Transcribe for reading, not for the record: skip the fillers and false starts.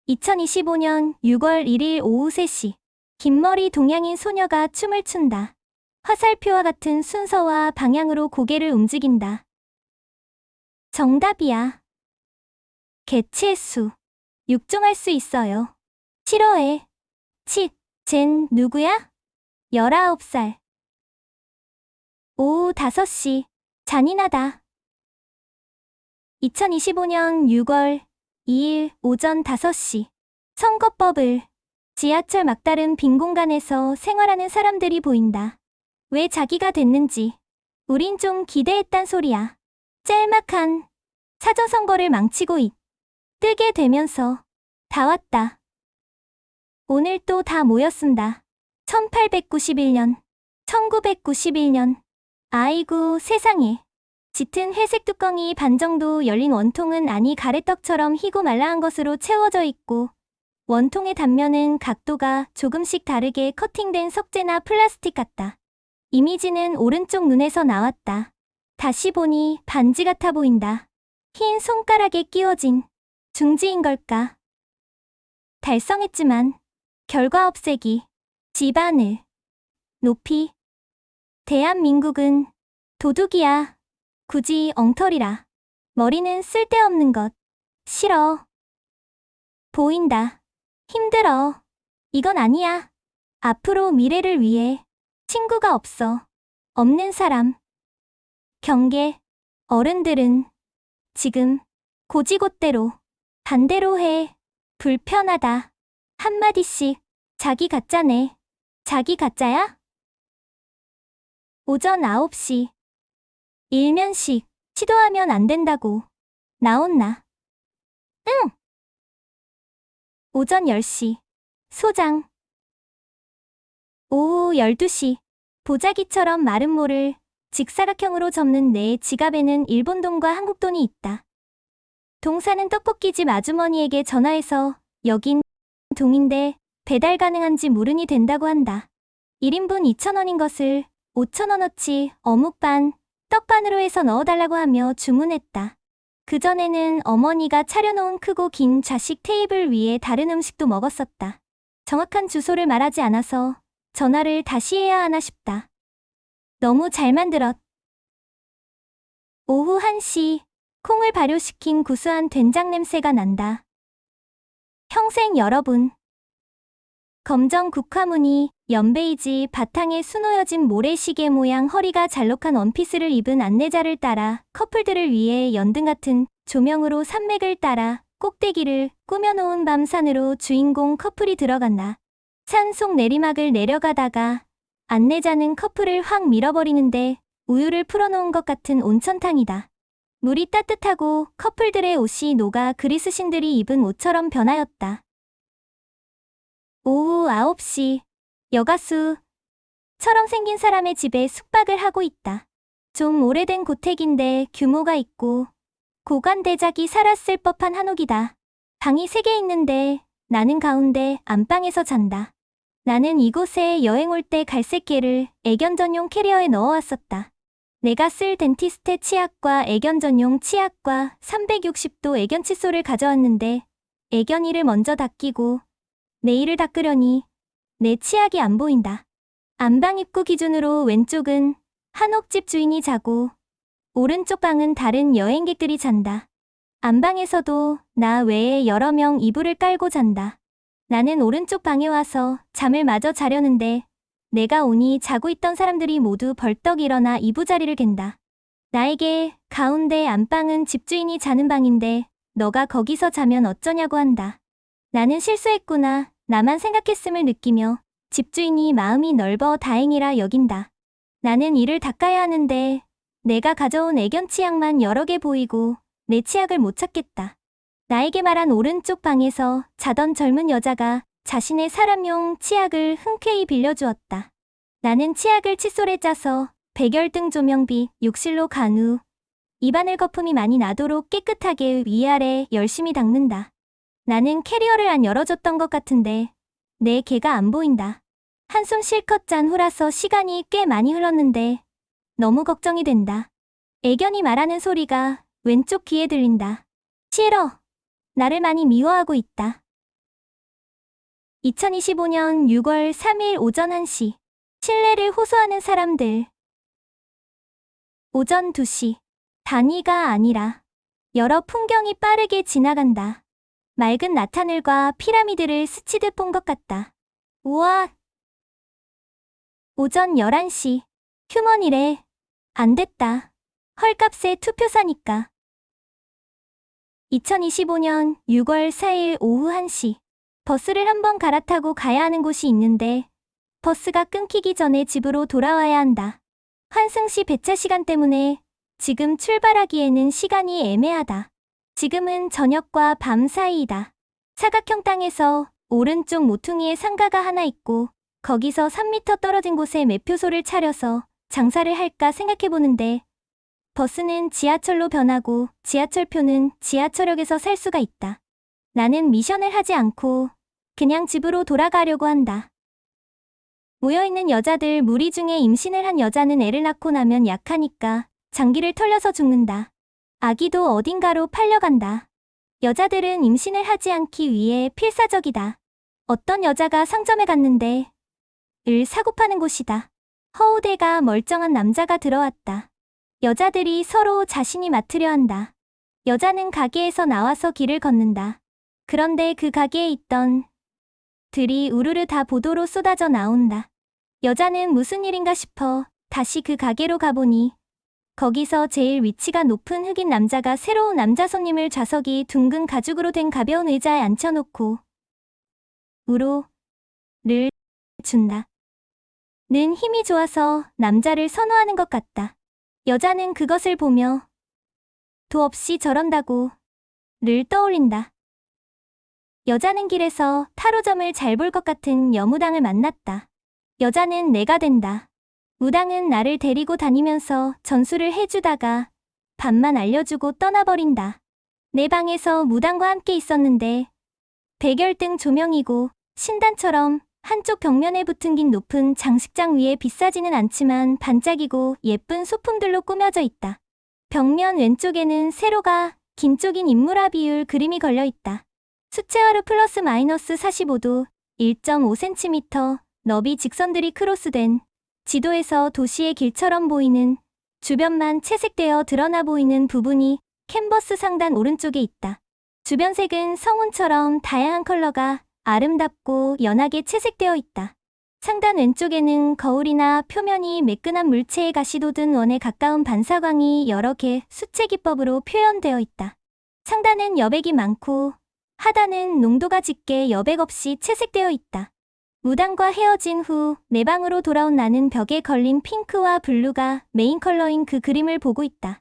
2025년 6월 1일 오후 3시. 긴머리 동양인 소녀가 춤을 춘다. 화살표와 같은 순서와 방향으로 고개를 움직인다. 정답이야. 개체의 수. 6종할 수 있어요. 싫어해. 쟨 누구야? 19살. 오후 5시. 잔인하다. 2025년 6월 2일 오전 5시. 선거법을. 지하철 막다른 빈 공간에서 생활하는 사람들이 보인다. 왜 자기가 됐는지. 우린 좀 기대했단 소리야. 짤막한 사전선거를 망치고 뜨게 되면서 다 왔다. 오늘 또 다 모였습니다. 1891년, 1991년. 아이고 세상에. 짙은 회색 뚜껑이 반 정도 열린 원통은 아니 가래떡처럼 희고 말라한 것으로 채워져 있고 원통의 단면은 각도가 조금씩 다르게 커팅된 석재나 플라스틱 같다. 이미지는 오른쪽 눈에서 나왔다. 다시 보니 반지 같아 보인다. 흰 손가락에 끼워진 중지인 걸까? 달성했지만 결과 없애기. 집안을. 높이. 대한민국은 도둑이야. 굳이 엉터리라. 머리는 쓸데없는 것. 싫어. 보인다. 힘들어. 이건 아니야. 앞으로 미래를 위해. 친구가 없어. 없는 사람. 경계. 어른들은 지금 고지곳대로 반대로 해. 불편하다. 한마디씩. 자기 가짜네. 자기 가짜야? 오전 9시. 일면식. 시도하면 안 된다고. 나온나? 응. 오전 10시. 소장. 오후 12시. 보자기처럼 마른 모를 직사각형으로 접는 내 지갑에는 일본돈과 한국돈이 있다. 동사는 떡볶이집 아주머니에게 전화해서 여긴 동인데 배달 가능한지 물으니 된다고 한다. 1인분 2,000원인 것을 5,000원어치 어묵반, 떡반으로 해서 넣어달라고 하며 주문했다. 그전에는 어머니가 차려놓은 크고 긴 좌식 테이블 위에 다른 음식도 먹었었다. 정확한 주소를 말하지 않아서 전화를 다시 해야 하나 싶다. 너무 잘 만들었. 오후 1시. 콩을 발효시킨 구수한 된장 냄새가 난다. 형생 여러분. 검정 국화무늬, 연베이지 바탕에 수놓여진 모래시계 모양 허리가 잘록한 원피스를 입은 안내자를 따라 커플들을 위해 연등 같은 조명으로 산맥을 따라 꼭대기를 꾸며놓은 밤산으로 주인공 커플이 들어간다. 산 속 내리막을 내려가다가 안내자는 커플을 확 밀어버리는데 우유를 풀어놓은 것 같은 온천탕이다. 물이 따뜻하고 커플들의 옷이 녹아 그리스 신들이 입은 옷처럼 변하였다. 오후 9시. 여가수처럼 생긴 사람의 집에 숙박을 하고 있다. 좀 오래된 고택인데 규모가 있고 고관대작이 살았을 법한 한옥이다. 방이 3개 있는데 나는 가운데 안방에서 잔다. 나는 이곳에 여행 올 때 갈색개를 애견 전용 캐리어에 넣어왔었다. 내가 쓸 덴티스테 치약과 애견 전용 치약과 360도 애견 칫솔을 가져왔는데 애견이를 먼저 닦이고 내일을 닦으려니 내 치약이 안 보인다. 안방 입구 기준으로 왼쪽은 한옥집 주인이 자고 오른쪽 방은 다른 여행객들이 잔다. 안방에서도 나 외에 여러 명 이불을 깔고 잔다. 나는 오른쪽 방에 와서 잠을 마저 자려는데 내가 오니 자고 있던 사람들이 모두 벌떡 일어나 이부자리를 갠다. 나에게 가운데 안방은 집주인이 자는 방인데 너가 거기서 자면 어쩌냐고 한다. 나는 실수했구나. 나만 생각했음을 느끼며 집주인이 마음이 넓어 다행이라 여긴다. 나는 이를 닦아야 하는데 내가 가져온 애견 치약만 여러 개 보이고 내 치약을 못 찾겠다. 나에게 말한 오른쪽 방에서 자던 젊은 여자가 자신의 사람용 치약을 흔쾌히 빌려주었다. 나는 치약을 칫솔에 짜서 백열등 조명비 욕실로 간 후 입안을 거품이 많이 나도록 깨끗하게 위아래 열심히 닦는다. 나는 캐리어를 안 열어줬던 것 같은데 내 개가 안 보인다. 한숨 실컷 잔 후라서 시간이 꽤 많이 흘렀는데 너무 걱정이 된다. 애견이 말하는 소리가 왼쪽 귀에 들린다. 싫어. 나를 많이 미워하고 있다. 2025년 6월 3일 오전 1시. 실내를 호소하는 사람들. 오전 2시. 단위가 아니라 여러 풍경이 빠르게 지나간다. 맑은 나타늘과 피라미드를 스치듯 본 것 같다. 우와. 오전 11시. 휴먼이래. 안 됐다. 헐값에 투표 사니까. 2025년 6월 4일 오후 1시. 버스를 한번 갈아타고 가야 하는 곳이 있는데 버스가 끊기기 전에 집으로 돌아와야 한다. 환승시 배차 시간 때문에 지금 출발하기에는 시간이 애매하다. 지금은 저녁과 밤 사이이다. 사각형 땅에서 오른쪽 모퉁이에 상가가 하나 있고 거기서 3m 떨어진 곳에 매표소를 차려서 장사를 할까 생각해보는데 버스는 지하철로 변하고 지하철표는 지하철역에서 살 수가 있다. 나는 미션을 하지 않고 그냥 집으로 돌아가려고 한다. 모여있는 여자들 무리 중에 임신을 한 여자는 애를 낳고 나면 약하니까 장기를 털려서 죽는다. 아기도 어딘가로 팔려간다. 여자들은 임신을 하지 않기 위해 필사적이다. 어떤 여자가 상점에 갔는데 을 사고 파는 곳이다. 허우대가 멀쩡한 남자가 들어왔다. 여자들이 서로 자신이 맡으려 한다. 여자는 가게에서 나와서 길을 걷는다. 그런데 그 가게에 있던 들이 우르르 다 보도로 쏟아져 나온다. 여자는 무슨 일인가 싶어 다시 그 가게로 가보니 거기서 제일 위치가 높은 흑인 남자가 새로운 남자 손님을 좌석이 둥근 가죽으로 된 가벼운 의자에 앉혀놓고 우로를 준다. 는 힘이 좋아서 남자를 선호하는 것 같다. 여자는 그것을 보며 도 없이 저런다고 를 떠올린다. 여자는 길에서 타로점을 잘 볼 것 같은 여무당을 만났다. 여자는 내가 된다. 무당은 나를 데리고 다니면서 전수를 해주다가 반만 알려주고 떠나버린다. 내 방에서 무당과 함께 있었는데 백열등 조명이고 신단처럼 한쪽 벽면에 붙은 긴 높은 장식장 위에 비싸지는 않지만 반짝이고 예쁜 소품들로 꾸며져 있다. 벽면 왼쪽에는 세로가 긴 쪽인 인물화 비율 그림이 걸려 있다. 수채화로 플러스 마이너스 45도 1.5cm 너비 직선들이 크로스된 지도에서 도시의 길처럼 보이는 주변만 채색되어 드러나 보이는 부분이 캔버스 상단 오른쪽에 있다. 주변색은 성운처럼 다양한 컬러가 아름답고 연하게 채색되어 있다. 상단 왼쪽에는 거울이나 표면이 매끈한 물체의 가시 돋은 원에 가까운 반사광이 여러 개 수채 기법으로 표현되어 있다. 상단은 여백이 많고 하단은 농도가 짙게 여백 없이 채색되어 있다. 무당과 헤어진 후 내 방으로 돌아온 나는 벽에 걸린 핑크와 블루가 메인 컬러인 그 그림을 보고 있다.